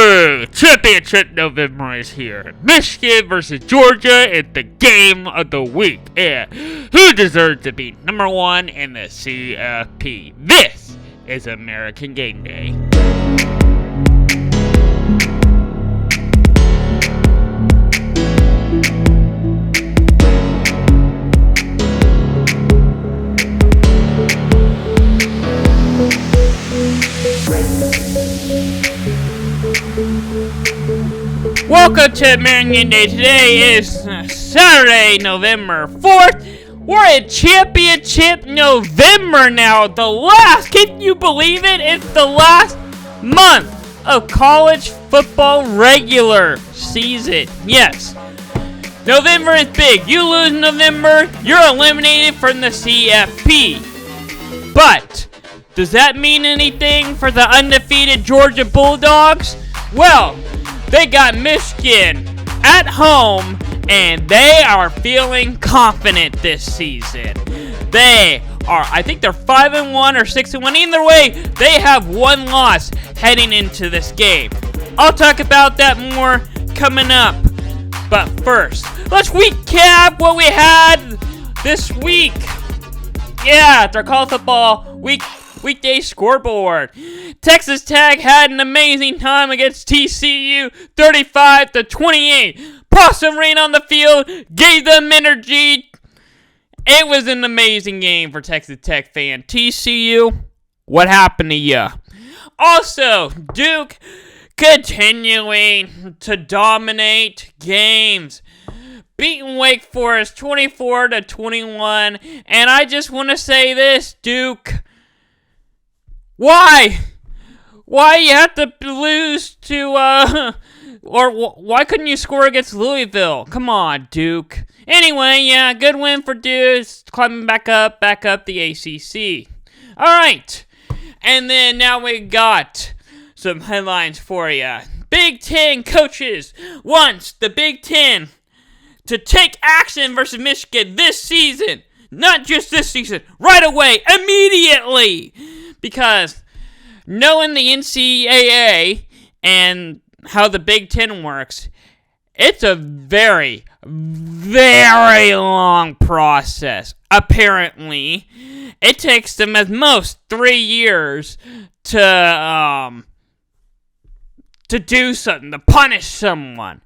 Woo! Championship November is here. Michigan versus Georgia is the game of the week. And who deserves to be number one in the CFP? This is American Game Day. Welcome to American Day. Today is Saturday, November 4th. We're in Championship November now. Can you believe it? It's the last month of college football regular season. Yes. November is big. You lose November, you're eliminated from the CFP. But does that mean anything for the undefeated Georgia Bulldogs? Well, they got Michigan at home, and they are feeling confident this season. I think they're 5-1 or 6-1. Either way, they have one loss heading into this game. I'll talk about that more coming up. But first, let's recap what we had this week. Yeah, it's our college football weekday scoreboard. Texas Tech had an amazing time against TCU, 35-28. Possum rain on the field, gave them energy. It was an amazing game for Texas Tech fan. TCU, what happened to you? Also, Duke continuing to dominate games, beating Wake Forest 24-21. And I just want to say this, Duke. Why you have to lose to, or why couldn't you score against Louisville? Come on, Duke. Anyway, yeah, good win for Duke, climbing back up the ACC. Alright, and then now we got some headlines for you. Big Ten coaches wants the Big Ten to take action versus Michigan this season. Not just this season, right away, immediately. Because knowing the NCAA and how the Big Ten works, it's a very, very long process. Apparently, it takes them at most 3 years to do something, to punish someone.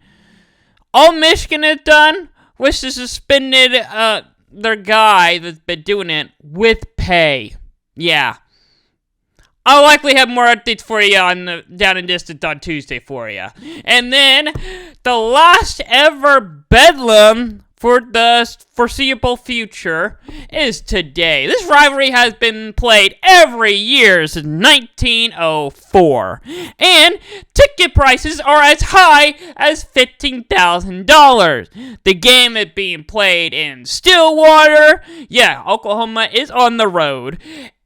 All Michigan has done was to suspended their guy that's been doing it with pay. Yeah. I'll likely have more updates for you on the Down and Distance on Tuesday for you. And then, the last ever Bedlam for the foreseeable future is today. This rivalry has been played every year since 1904. And ticket prices are as high as $15,000. The game is being played in Stillwater. Yeah, Oklahoma is on the road.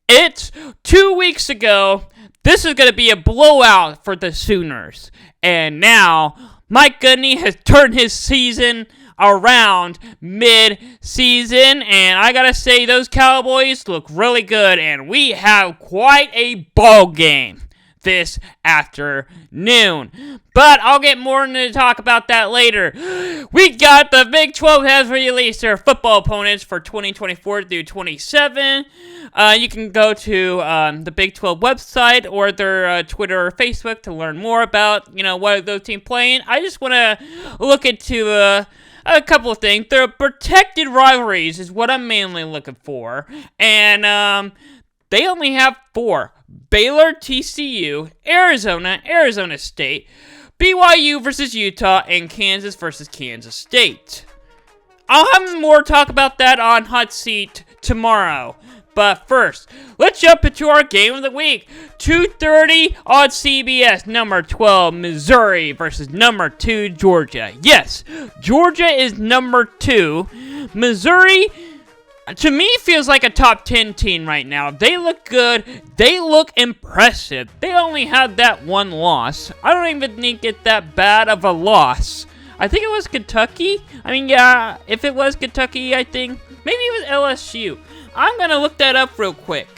It's 2 weeks ago. This is going to be a blowout for the Sooners. And now, Mike Gundy has turned his season around mid-season. And I got to say, those Cowboys look really good. And we have quite a ball game this afternoon. But I'll get more into talk about that later. We got the Big 12 has released their football opponents for 2024 through 27. You can go to the Big 12 website or their Twitter or Facebook to learn more about, what those teams playing. I just want to look into a couple of things. Their protected rivalries is what I'm mainly looking for. And they only have 4. Baylor, TCU, Arizona State, BYU versus Utah, and Kansas versus Kansas State. I'll have more talk about that on Hot Seat tomorrow. But first, let's jump into our game of the week. 2:30 on CBS, number 12, Missouri versus number 2, Georgia. Yes, Georgia is number 2. Missouri, to me, feels like a top 10 team right now. They look good. They look impressive. They only had that one loss. I don't even think it's that bad of a loss. I think it was Kentucky. If it was Kentucky, I think. Maybe it was LSU. I'm going to look that up real quick.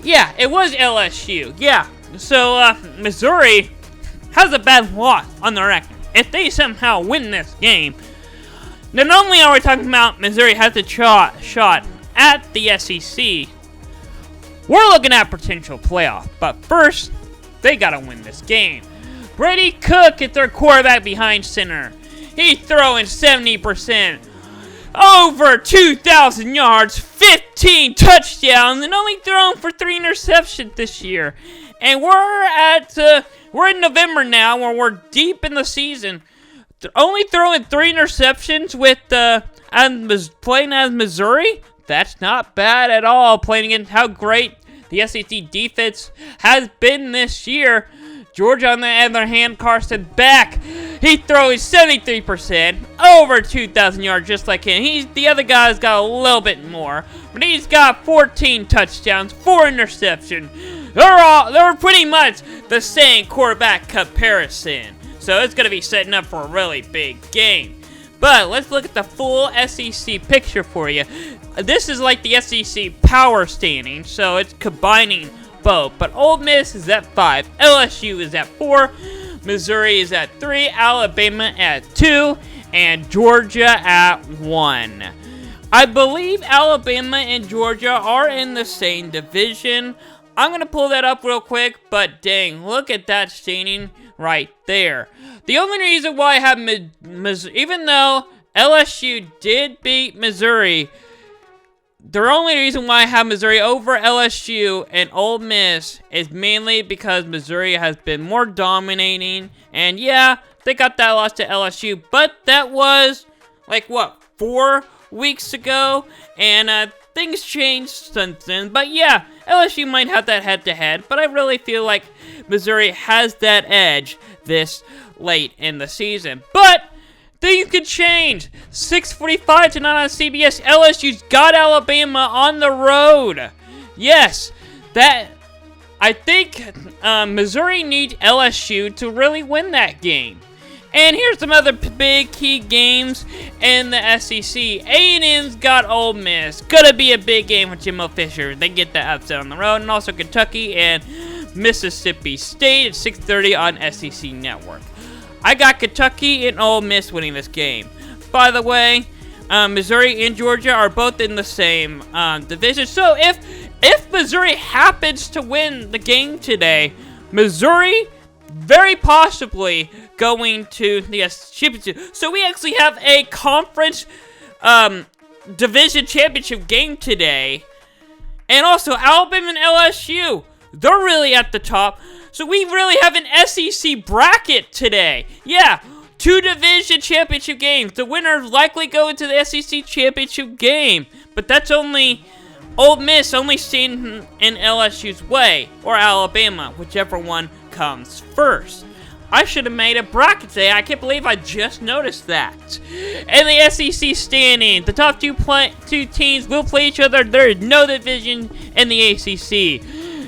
Yeah, it was LSU. Yeah. So, Missouri, has a bad loss on the record. If they somehow win this game, not only are we talking about Missouri has a shot at the SEC, we're looking at potential playoff. But first, they gotta win this game. Brady Cook is their quarterback behind center. He's throwing 70%, over 2,000 yards, 15 touchdowns, and only thrown for 3 interceptions this year. And we're in November now, where we're deep in the season. Only throwing 3 interceptions with playing as Missouri. That's not bad at all. Playing against how great the SEC defense has been this year. Georgia, on the other hand, Carson Beck, he throws 73%, over 2,000 yards, just like him. The other guy's got a little bit more, but he's got 14 touchdowns, 4 interceptions. They're pretty much the same quarterback comparison. So it's gonna be setting up for a really big game. But let's look at the full SEC picture for you. This is like the SEC power standing, so it's combining both. But Ole Miss is at 5, LSU is at 4, Missouri is at 3, Alabama at 2, and Georgia at 1. I believe Alabama and Georgia are in the same division. I'm going to pull that up real quick, but dang, look at that standing right there. The only reason why I have even though LSU did beat Missouri, the only reason why I have Missouri over LSU and Ole Miss is mainly because Missouri has been more dominating. And yeah, they got that loss to LSU, but that was, 4 weeks ago? And things changed since then. But yeah, LSU might have that head-to-head, but I really feel like Missouri has that edge this late in the season. But things could change. 6:45 tonight on CBS. LSU's got Alabama on the road. Yes, I think Missouri needs LSU to really win that game. And here's some other big key games in the SEC. A&M's got Ole Miss. Gonna be a big game with Jimbo Fisher. They get that upset on the road. And also Kentucky and Mississippi State at 6:30 on SEC Network. I got Kentucky and Ole Miss winning this game. By the way, Missouri and Georgia are both in the same division. So if Missouri happens to win the game today, Missouri very possibly going to the championship. So we actually have a conference division championship game today. And also Alabama and LSU, they're really at the top. So we really have an SEC bracket today. Yeah, 2 division championship games. The winners likely go into the SEC championship game. But that's only Ole Miss only staying in LSU's way, or Alabama, whichever one comes first. I should have made a bracket today. I can't believe I just noticed that. And the SEC standing, the top two teams will play each other. There is no division in the ACC.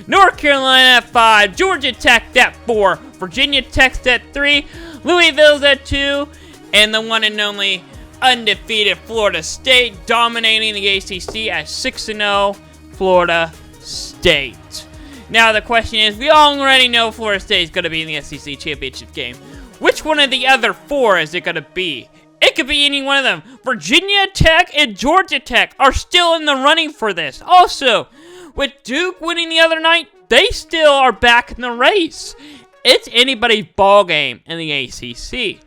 North Carolina at 5, Georgia Tech at 4, Virginia Tech at 3, Louisville's at 2, and the one and only undefeated Florida State dominating the ACC at 6-0, Florida State. Now the question is, we already know Florida State is going to be in the SEC championship game. Which one of the other 4 is it going to be? It could be any one of them. Virginia Tech and Georgia Tech are still in the running for this. Also, with Duke winning the other night, they still are back in the race. It's anybody's ball game in the ACC.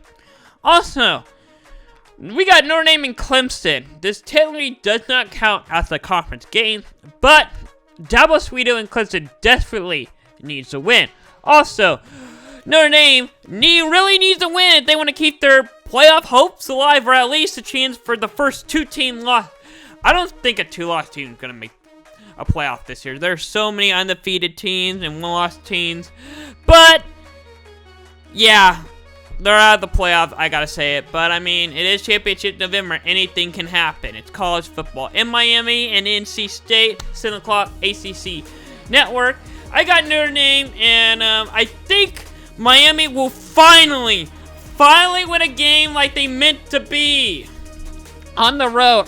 Also, we got Notre Dame and Clemson. This technically does not count as a conference game, but Dabo Swinney and Clemson desperately needs to win. Also, Notre Dame really needs to win if they want to keep their playoff hopes alive, or at least a chance for the first 2-team loss. I don't think a 2-loss team is going to make a playoff this year. There's so many undefeated teams and 1-loss teams. But, yeah, they're out of the playoffs, I gotta say it. But, I mean, it is championship November. Anything can happen. It's college football. In Miami and NC State, 7 o'clock, ACC Network. I got Notre Dame, and I think Miami will finally win a game like they meant to be on the road.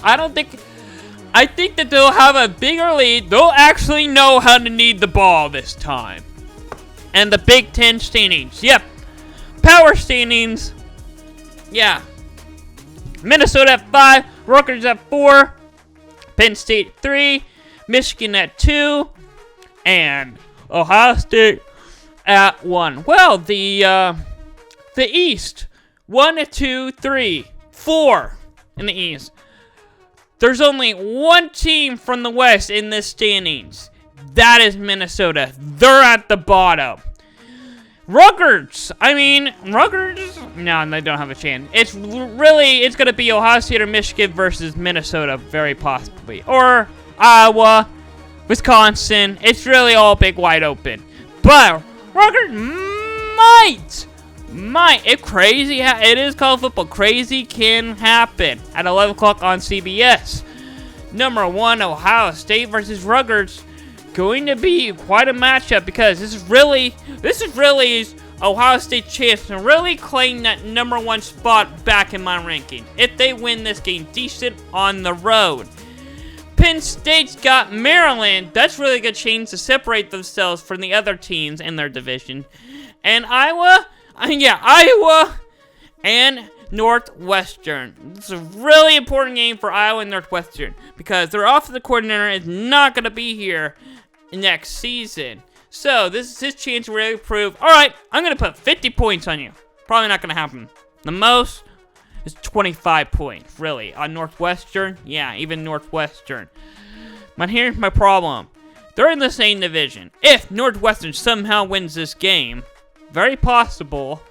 I think that they'll have a bigger lead. They'll actually know how to need the ball this time. And the Big Ten standings. Yep. Power standings. Yeah. Minnesota at 5, Rutgers at 4, Penn State 3, Michigan at 2, and Ohio State at 1. Well, the East, 1, 2, 3, 4 in the East. There's only one team from the West in this standings. That is Minnesota. They're at the bottom. Rutgers, no, they don't have a chance. It's going to be Ohio State or Michigan versus Minnesota, very possibly. Or Iowa, Wisconsin. It's really all big wide open. But Rutgers might. If crazy, it is college football. Crazy can happen at 11 o'clock on CBS. Number 1, Ohio State versus Rutgers. Going to be quite a matchup because this is really Ohio State's chance to really claim that number 1 spot back in my ranking. If they win this game decent on the road. Penn State's got Maryland. That's really a good chance to separate themselves from the other teams in their division. And Iowa and Northwestern. It's a really important game for Iowa and Northwestern because their offensive coordinator is not going to be here next season. So this is his chance to really prove, alright, I'm going to put 50 points on you. Probably not going to happen. The most is 25 points, really. On Northwestern? Yeah, even Northwestern. But here's my problem. They're in the same division. If Northwestern somehow wins this game, very possible,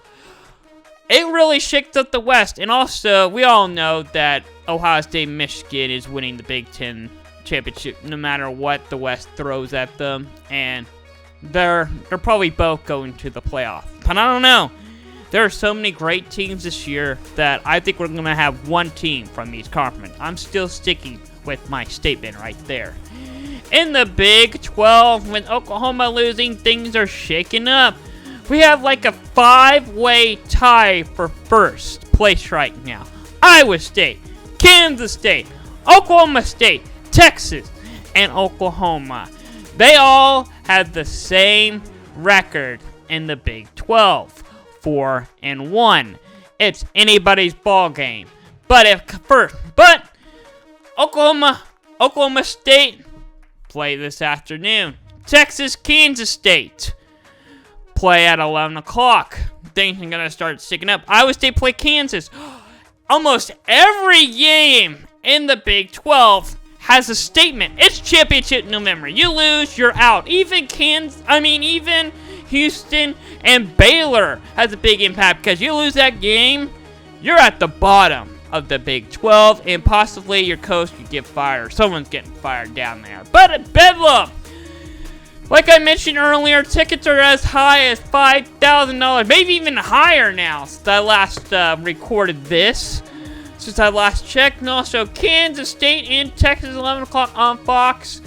it really shakes up the West. And also, we all know that Ohio State and Michigan is winning the Big Ten championship no matter what the West throws at them. And they're probably both going to the playoff. But I don't know. There are so many great teams this year that I think we're going to have one team from these conferences. I'm still sticking with my statement right there. In the Big 12, with Oklahoma losing, things are shaking up. We have like a 5-way tie for first place right now. Iowa State, Kansas State, Oklahoma State, Texas, and Oklahoma. They all have the same record in the Big 12, 4-1. It's anybody's ball game. But Oklahoma State play this afternoon. Texas, Kansas State play at 11 o'clock. Things are going to start sticking up. Iowa State play Kansas. Almost every game in the Big 12 has a statement. It's championship November. You lose, you're out. Even Houston and Baylor has a big impact because you lose that game, you're at the bottom of the Big 12 and possibly your coach could get fired. Someone's getting fired down there. But at Bedlam, like I mentioned earlier, tickets are as high as $5,000, maybe even higher now since I last recorded this, since I last checked. And also, Kansas State and Texas, 11 o'clock on Fox.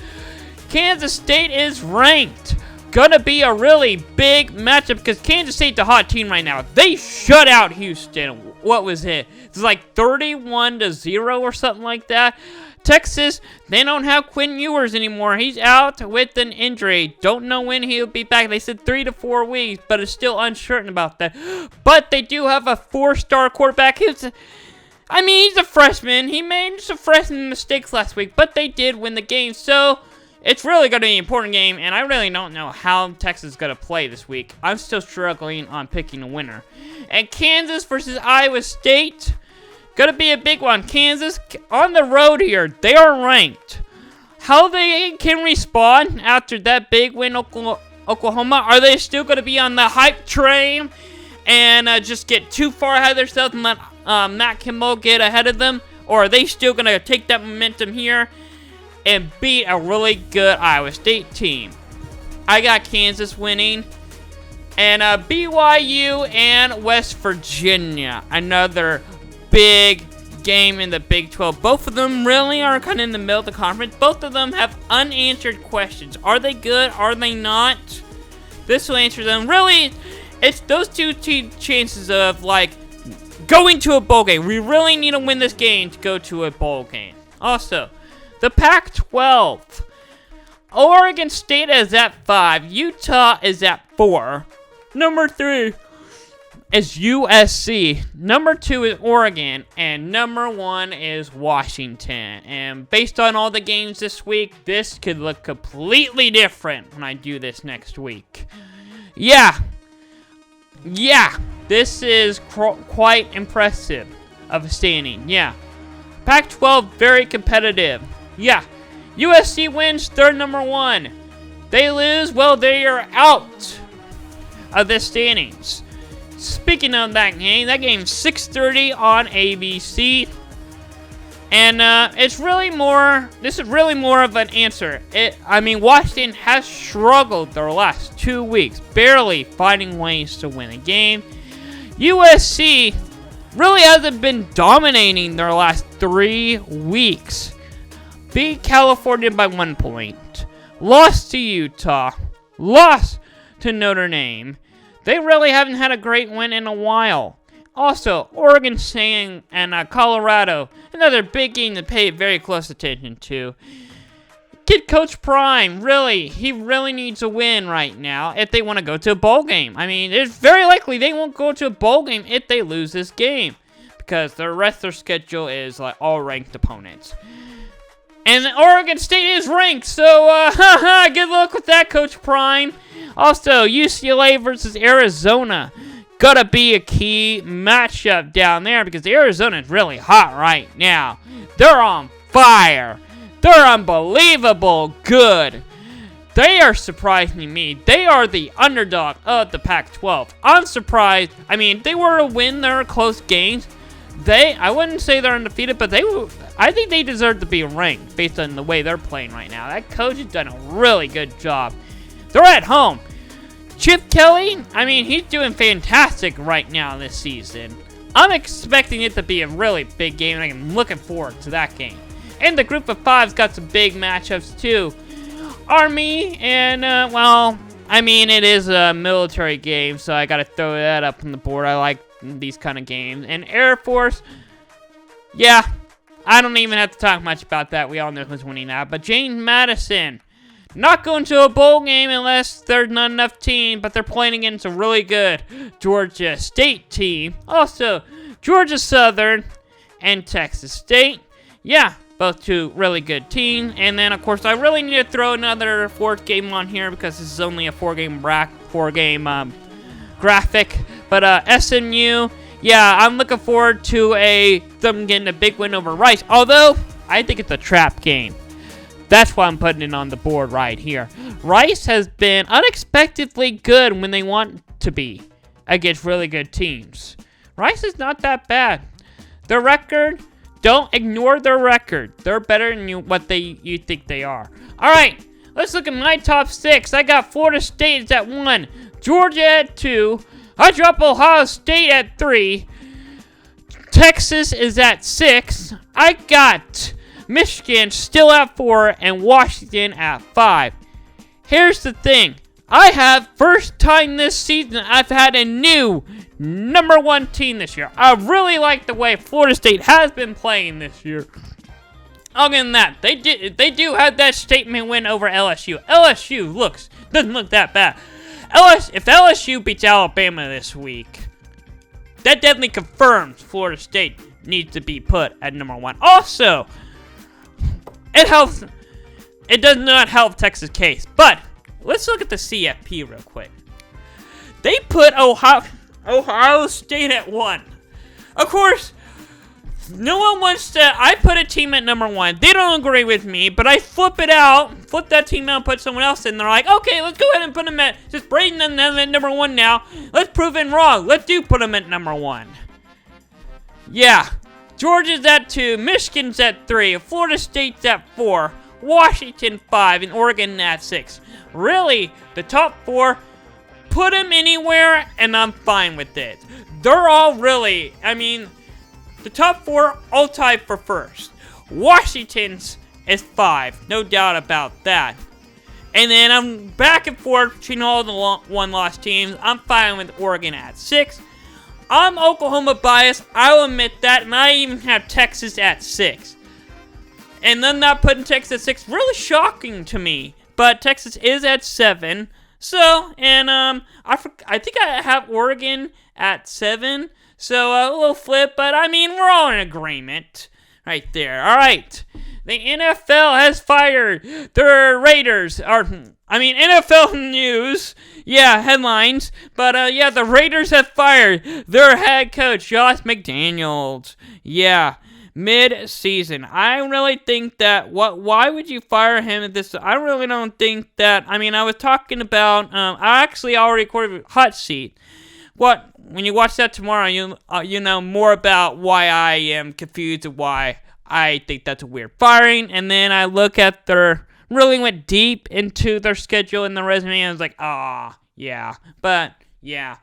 Kansas State is ranked. Gonna be a really big matchup because Kansas State's a hot team right now. They shut out Houston. What was it? It's like 31-0 or something like that. Texas, they don't have Quinn Ewers anymore. He's out with an injury. Don't know when he'll be back. They said 3 to 4 weeks, but it's still uncertain about that. But they do have a 4-star quarterback. He's a freshman. He made some freshman mistakes last week, but they did win the game. So it's really going to be an important game, and I really don't know how Texas is going to play this week. I'm still struggling on picking a winner. And Kansas versus Iowa State, going to be a big one. Kansas on the road here. They are ranked. How they can respond after that big win, Oklahoma? Are they still going to be on the hype train and just get too far ahead of themselves and let Matt Kimball get ahead of them? Or are they still going to take that momentum here and beat a really good Iowa State team? I got Kansas winning. And BYU and West Virginia, another big game in the Big 12. Both of them really are kind of in the middle of the conference. Both of them have unanswered questions. Are they good? Are they not? This will answer them. Really, it's those two chances of, like, going to a bowl game. We really need to win this game to go to a bowl game. Also, the Pac-12. Oregon State is at 5. Utah is at 4. Number 3, is USC, number 2 is Oregon, and number 1 is Washington. And based on all the games this week, this could look completely different when I do this next week. Yeah, this is quite impressive of a standing. Yeah, Pac-12 very competitive. Yeah, USC wins, they're number 1. They lose, well, they are out of the standings. Speaking of that game's 6:30 on ABC. And this is really more of an answer. Washington has struggled their last 2 weeks, barely finding ways to win a game. USC really hasn't been dominating their last 3 weeks. Beat California by 1 point. Lost to Utah. Lost to Notre Dame. They really haven't had a great win in a while. Also, Oregon State and Colorado. Another big game to pay very close attention to. Kid Coach Prime, he really needs a win right now if they want to go to a bowl game. It's very likely they won't go to a bowl game if they lose this game, because the rest of their schedule is like all ranked opponents. And Oregon State is ranked, so good luck with that, Coach Prime. Also, UCLA versus Arizona. Gotta be a key matchup down there because Arizona is really hot right now. They're on fire. They're unbelievable good. They are surprising me. They are the underdog of the Pac-12. I'm surprised. If they were to win their close games, I wouldn't say they're undefeated, but I think they deserve to be ranked based on the way they're playing right now. That coach has done a really good job. They're at home. Chip Kelly, he's doing fantastic right now this season. I'm expecting it to be a really big game, and I'm looking forward to that game. And the group of 5's got some big matchups, too. Army, and, it is a military game, so I gotta throw that up on the board. I like these kind of games. And Air Force, yeah, I don't even have to talk much about that. We all know who's winning that. But James Madison, not going to a bowl game unless there's not enough team, but they're playing against a really good Georgia State team. Also, Georgia Southern and Texas State. Yeah, both 2 really good teams. And then, of course, I really need to throw another 4th game on here because this is only a 4-game graphic. But SMU, yeah, I'm looking forward to them getting a big win over Rice. Although, I think it's a trap game. That's why I'm putting it on the board right here. Rice has been unexpectedly good when they want to be against really good teams. Rice is not that bad. Their record, don't ignore their record. They're better than you think they are. All right, let's look at my top 6. I got Florida State at 1, Georgia at 2. I drop Ohio State at 3. Texas is at 6. I got Michigan still at 4, and Washington at 5. Here's the thing. I have, first time this season, I've had a new number 1 team this year. I really like the way Florida State has been playing this year. Other than that, they do have that statement win over LSU. LSU doesn't look that bad. If LSU beats Alabama this week, that definitely confirms Florida State needs to be put at number 1. Also, it does not help Texas' case. But let's look at the CFP real quick. They put Ohio State at 1. Of course, no one wants to. I put a team at number 1. They don't agree with me, but I flip that team out, put someone else in. They're like, okay, let's go ahead and put them just bring them at number 1 now. Let's prove it wrong. Let's put them at number 1. Yeah. Georgia's at 2, Michigan's at 3, Florida State's at 4, Washington 5, and Oregon at 6. Really, the top 4, put them anywhere, and I'm fine with it. They're all really, the top 4 all tied for first. Washington's is 5, no doubt about that. And then I'm back and forth between all the one-loss teams. I'm fine with Oregon at 6. I'm Oklahoma biased, I'll admit that, and I even have Texas at 6. And then not putting Texas at 6, really shocking to me. But Texas is at 7. So, and I think I have Oregon at 7. So a little flip, but I mean, we're all in agreement right there. All right. The NFL has fired their Raiders. NFL news. Yeah, headlines. But, the Raiders have fired their head coach, Josh McDaniels. Yeah, mid-season. I really think that, why would you fire him at this? I really don't think that, I was talking about, I actually already recorded Hot Seat. When you watch that tomorrow, you know more about why I am confused and why I think that's a weird firing. And then I look at really went deep into their schedule and the resume, and I was like, yeah. But, yeah.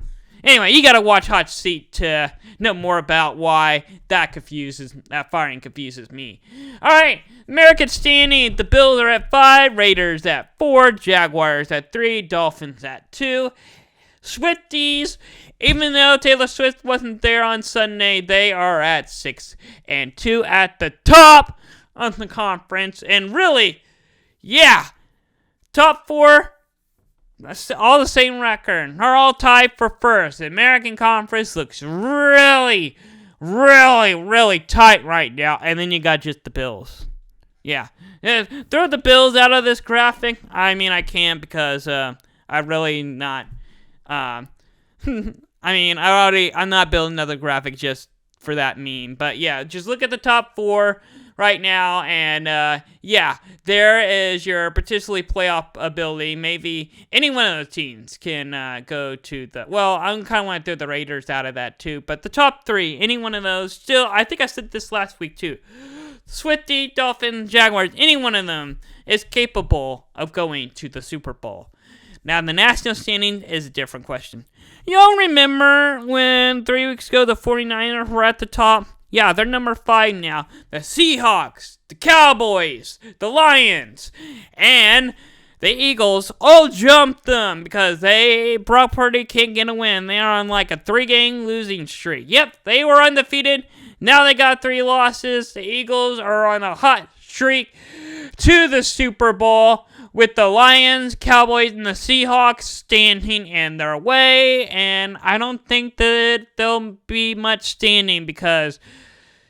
Anyway, you gotta watch Hot Seat to know more about why that firing confuses me. Alright, American standing, the Bills are at 5, Raiders at 4, Jaguars at 3, Dolphins at 2. Swifties, even though Taylor Swift wasn't there on Sunday, they are at 6 and 2 at the top of the conference. And really, top 4, all the same record. Are all tied for first. The American Conference looks really, really, really tight right now. And then you got just the Bills. Yeah. Throw the Bills out of this graphic. I can't because I'm really not... I'm not building another graphic just for that meme. But yeah, just look at the top 4 right now, and there is your potentially playoff ability. Maybe any one of those teams can go to the... Well, I kind of want to throw the Raiders out of that too, but the top 3, any one of those, still, I think I said this last week too. Swifty, Dolphins, Jaguars, any one of them is capable of going to the Super Bowl. Now, the national standing is a different question. Y'all remember when 3 weeks ago the 49ers were at the top? Yeah, they're number 5 now. The Seahawks, the Cowboys, the Lions, and the Eagles all jumped them because Brock Purdy can't get a win. They are on like a 3-game losing streak. Yep, they were undefeated. Now they got 3 losses. The Eagles are on a hot streak to the Super Bowl, with the Lions, Cowboys, and the Seahawks standing in their way. And I don't think that there'll be much standing because,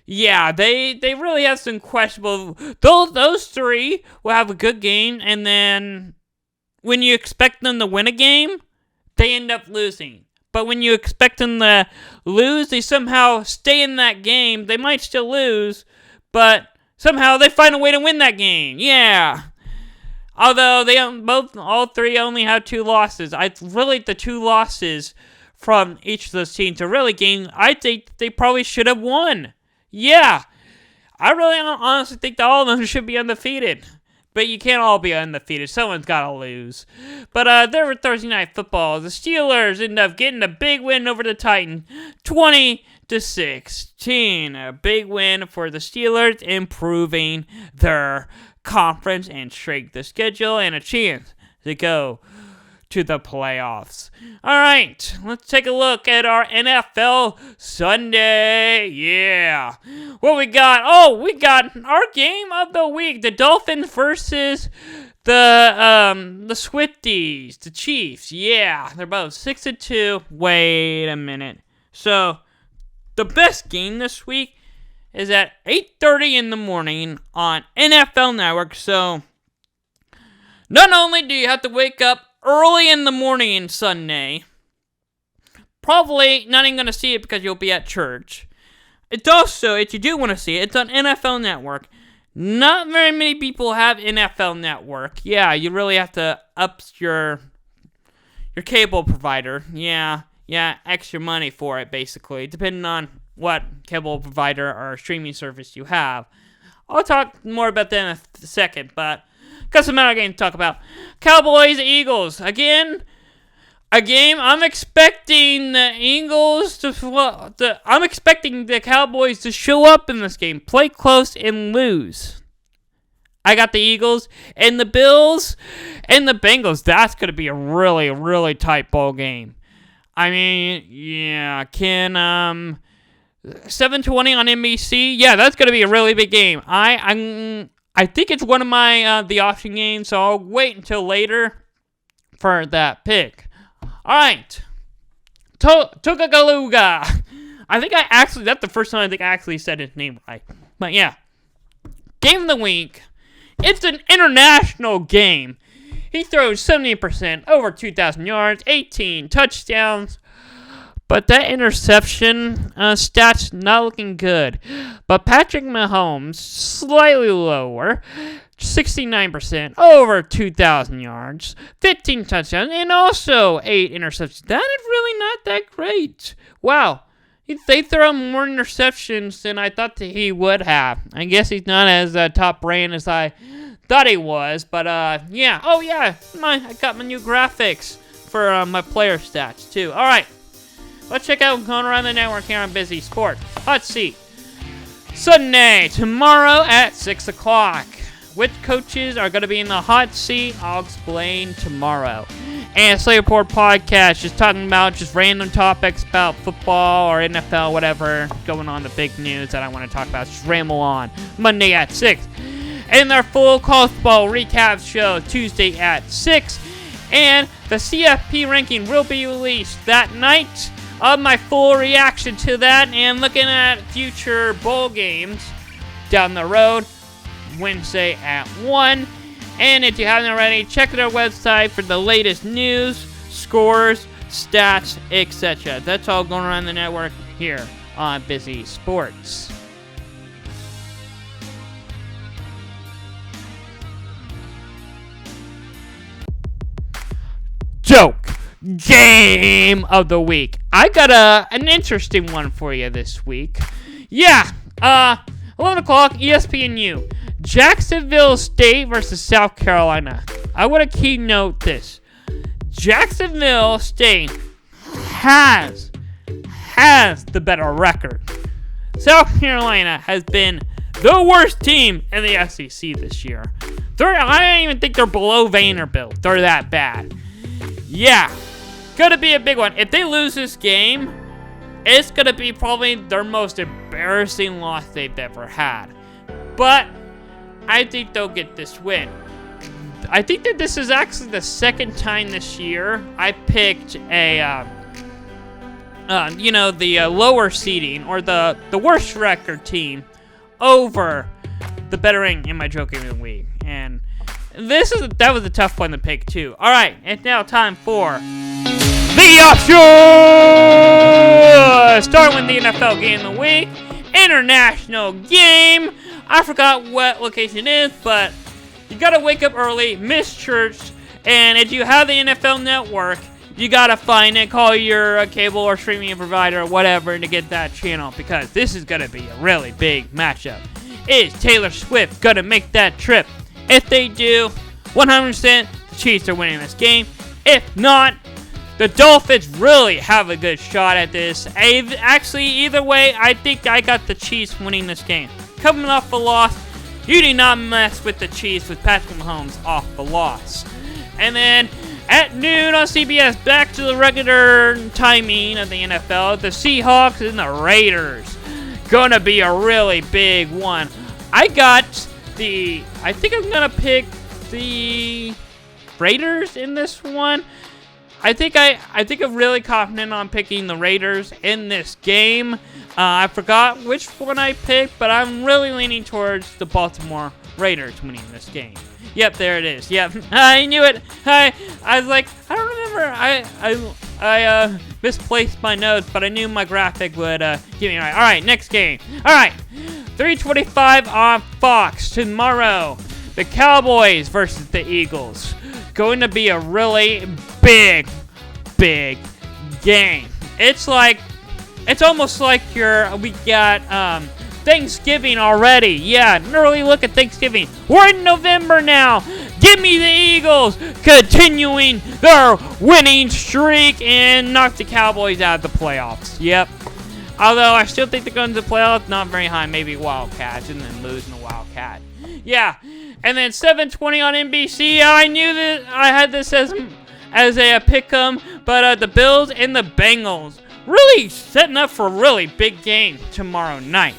they really have some questionable... Those 3 will have a good game, and then when you expect them to win a game, they end up losing. But when you expect them to lose, they somehow stay in that game. They might still lose, but somehow they find a way to win that game. Yeah. Although all 3 only have 2 losses. The 2 losses from each of those teams are really games I think they probably should have won. Yeah. I really honestly think that all of them should be undefeated. But you can't all be undefeated. Someone's got to lose. But there were Thursday Night Football. The Steelers end up getting a big win over the Titans. 20-16. A big win for the Steelers, improving their conference and strength the schedule and a chance to go to the playoffs. All right, let's take a look at our NFL Sunday. Yeah. What we got? Oh, we got our game of the week. The Dolphins versus the Swifties, the Chiefs. Yeah, they're both 6-2. Wait a minute. So, the best game this week is at 8:30 in the morning on NFL Network. So, not only do you have to wake up early in the morning Sunday, probably not even going to see it because you'll be at church. It's also, if you do want to see it, it's on NFL Network. Not very many people have NFL Network. Yeah, you really have to up your cable provider. Yeah, extra money for it, basically, depending on what cable provider or streaming service you have. I'll talk more about that in a second, but got some other game to talk about. Cowboys, Eagles. Again, a game I'm expecting the Eagles I'm expecting the Cowboys to show up in this game, play close, and lose. I got the Eagles and the Bills and the Bengals. That's going to be a really, really tight ball game. Can 7:20 on NBC. Yeah, that's going to be a really big game. I think it's one of my the option games, so I'll wait until later for that pick. All right. Tugagaluga. That's the first time I think I actually said his name right. But yeah. Game of the week. It's an international game. He throws 70%, over 2,000 yards, 18 touchdowns. But that interception stats not looking good. But Patrick Mahomes, slightly lower, 69%, over 2,000 yards, 15 touchdowns, and also 8 interceptions. That is really not that great. Wow. They throw more interceptions than I thought that he would have. I guess he's not as top brand as I thought he was. But, yeah. Oh, yeah. I got my new graphics for my player stats, too. All right. Let's check out what's going around the network here on Busy Sports. Hot seat. Sunday, tomorrow at 6 o'clock. Which coaches are going to be in the hot seat, I'll explain tomorrow. And Slay Report podcast, just talking about just random topics about football or NFL, whatever going on, the big news that I want to talk about. Just ramble on. Monday at 6. And their full college football recap show Tuesday at 6. And the CFP ranking will be released that night. Of my full reaction to that and looking at future bowl games down the road Wednesday at 1. And if you haven't already, check out our website for the latest news, scores, stats, etc. That's all going around the network here on Busy Sports. Joke. Game of the week. I got an interesting one for you this week. Yeah, 11 o'clock, ESPNU. Jacksonville State versus South Carolina. I want to keynote this. Jacksonville State has the better record. South Carolina has been the worst team in the SEC this year. I don't even think they're below Vanderbilt. They're that bad. Yeah. Gonna be a big one. If they lose this game, it's gonna be probably their most embarrassing loss they've ever had. But I think they'll get this win. I think that this is actually the second time this year I picked the lower seeding or the worst record team over the better ring in my joke game of the week. And that was a tough one to pick too. All right, it's now time for the offshore! Starting with the NFL game of the week. International game. I forgot what location it is, but you gotta wake up early, miss church, and if you have the NFL network, you gotta find it, call your cable or streaming provider or whatever to get that channel, because this is gonna be a really big matchup. Is Taylor Swift gonna make that trip? If they do, 100% the Chiefs are winning this game. If not, the Dolphins really have a good shot at this. Actually, either way, I think I got the Chiefs winning this game. Coming off a loss, you do not mess with the Chiefs with Patrick Mahomes off the loss. And then at noon on CBS, back to the regular timing of the NFL, the Seahawks and the Raiders. Gonna be a really big one. I think I'm gonna pick the Raiders in this one. I think I'm really confident on picking the Raiders in this game. I forgot which one I picked, but I'm really leaning towards the Baltimore Raiders winning this game. Yep, there it is. Yep, I knew it. I was like, I don't remember. I misplaced my notes, but I knew my graphic would give me right. All right, next game. All right, 3:25 on Fox tomorrow. The Cowboys versus the Eagles. Going to be a really big game. It's almost like we got Thanksgiving already. Yeah, an early look at Thanksgiving. We're in November now. Give me the Eagles continuing their winning streak and knock the Cowboys out of the playoffs. Yep. Although I still think they're going to the playoffs, not very high, maybe Wildcats, and then losing the Wildcat. Yeah. And then 7:20 on NBC. I knew that I had this as a pick-em, but the Bills and the Bengals really setting up for a really big game tomorrow night.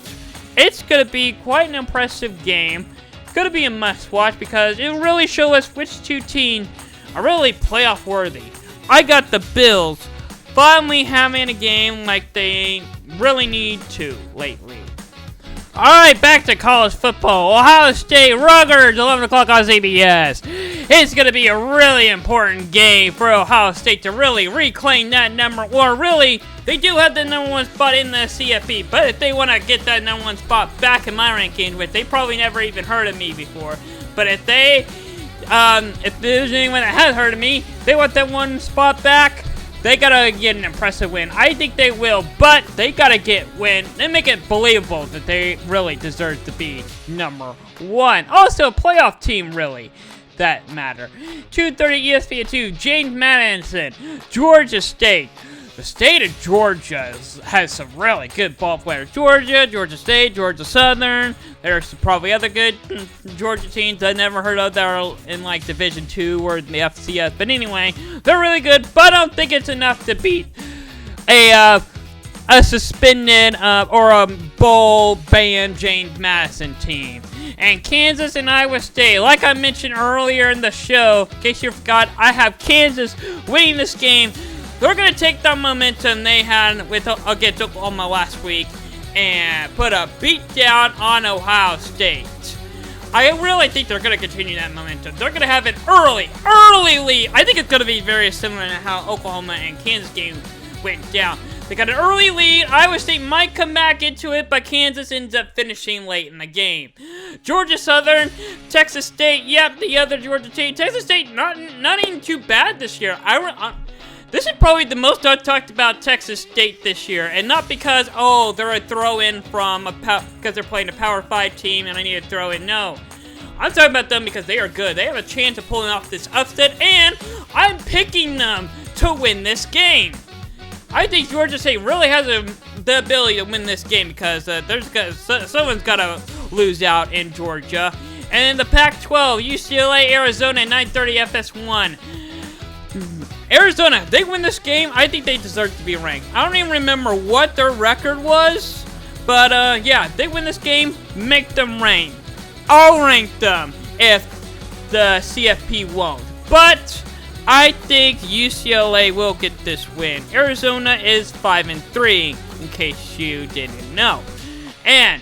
It's going to be quite an impressive game. It's going to be a must-watch because it will really show us which two teams are really playoff-worthy. I got the Bills finally having a game like they really need to lately. Alright, back to college football. Ohio State Rutgers, 11 o'clock on CBS. It's going to be a really important game for Ohio State to really reclaim that number, or really, they do have the number 1 spot in the CFP, but if they want to get that number 1 spot back in my ranking, which they probably never even heard of me before, but if there's anyone that has heard of me, they want that 1 spot back, they gotta get an impressive win. I think they will, but they gotta win and make it believable that they really deserve to be number 1. Also, a playoff team, really, that matter. 2:30 ESPN2, James Madison, Georgia State. The state of Georgia has some really good ball players. Georgia State, Georgia Southern. There's probably other good Georgia teams I never heard of that are in like Division II or the FCS. But anyway, they're really good. But I don't think it's enough to beat a suspended or a bowl banned James Madison team. And Kansas and Iowa State, like I mentioned earlier in the show, in case you forgot, I have Kansas winning this game. They're going to take the momentum they had against Oklahoma last week and put a beat down on Ohio State. I really think they're going to continue that momentum. They're going to have an early lead. I think it's going to be very similar to how Oklahoma and Kansas game went down. They got an early lead. Iowa State might come back into it, but Kansas ends up finishing late in the game. Georgia Southern, Texas State. Yep, the other Georgia team. Texas State not even too bad this year. This is probably the most I've talked about Texas State this year, and not because, they're a throw-in because they're playing a Power 5 team and I need to throw in. No. I'm talking about them because they are good. They have a chance of pulling off this upset, and I'm picking them to win this game. I think Georgia State really has the ability to win this game because someone's got to lose out in Georgia. And in the Pac-12, UCLA, Arizona, 9:30 FS1. Arizona, if they win this game, I think they deserve to be ranked. I don't even remember what their record was, but yeah, if they win this game, make them ranked. I'll rank them if the CFP won't. But I think UCLA will get this win. Arizona is 5-3, in case you didn't know. And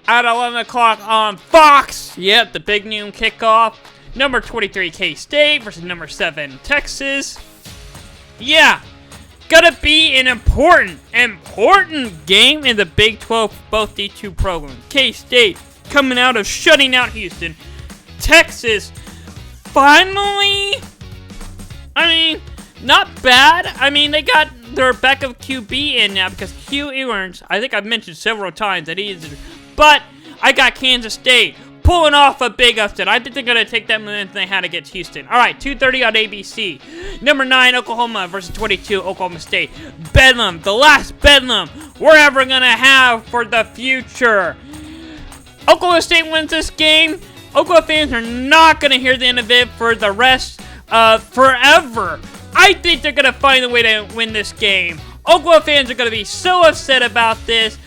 at 11 o'clock on Fox, yep, the big noon kickoff. Number 23 K-State versus number 7 Texas. Yeah, gonna be an important game in the Big 12 for both these two programs. K-State coming out of shutting out Houston. Texas finally, not bad. They got their backup QB in now because Hugh Ewers, I think I've mentioned several times that he is, but I got Kansas State pulling off a big upset. I think they're going to take that momentum they had against Houston. All right, 2:30 on ABC. Number 9, Oklahoma versus 22, Oklahoma State. Bedlam, the last Bedlam we're ever going to have for the future. Oklahoma State wins this game. Oklahoma fans are not going to hear the end of it for the rest of forever. I think they're going to find a way to win this game. Oklahoma fans are going to be so upset about this.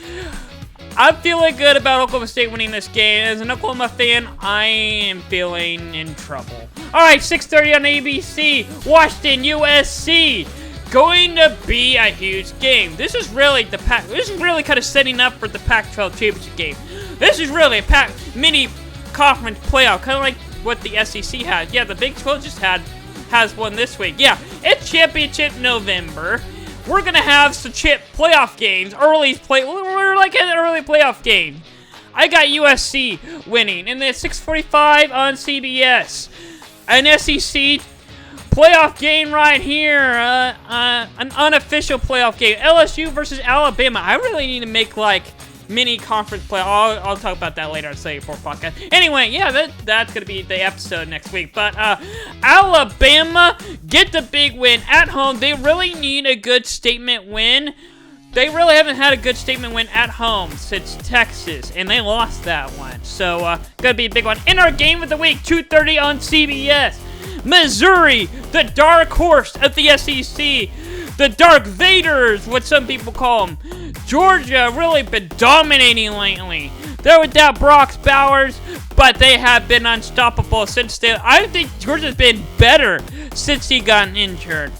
I'm feeling good about Oklahoma State winning this game. As an Oklahoma fan, I am feeling in trouble. All right, 6:30 on ABC. Washington, USC. Going to be a huge game. This is really kind of setting up for the Pac-12 championship game. This is really a mini conference playoff, kind of like what the SEC had. Yeah, the Big 12 has one this week. Yeah, it's championship November. We're going to have some playoff games, we're like an early playoff game. I got USC winning, and then 6:45 on CBS. An SEC playoff game right here, an unofficial playoff game. LSU versus Alabama. I really need to make, mini conference play. I'll talk about that later on Say It For podcast. Anyway, yeah, that's going to be the episode next week. But Alabama get the big win at home. They really need a good statement win. They really haven't had a good statement win at home since Texas, and they lost that one. So, going to be a big one. In our game of the week, 2:30 on CBS. Missouri, the dark horse of the SEC. The Dark Vaders, what some people call them. Georgia really been dominating lately. They're without Brock Bowers, but they have been unstoppable since I think Georgia's been better since he got injured.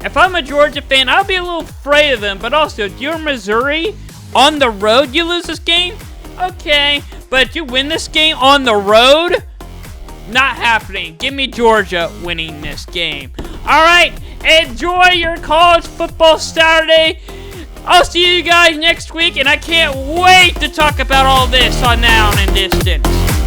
If I'm a Georgia fan, I'll be a little afraid of them. But also, you're Missouri on the road. You lose this game? Okay. But you win this game on the road? Not happening. Give me Georgia winning this game. Alright, enjoy your college football Saturday. I'll see you guys next week, and I can't wait to talk about all this on Down and Distance.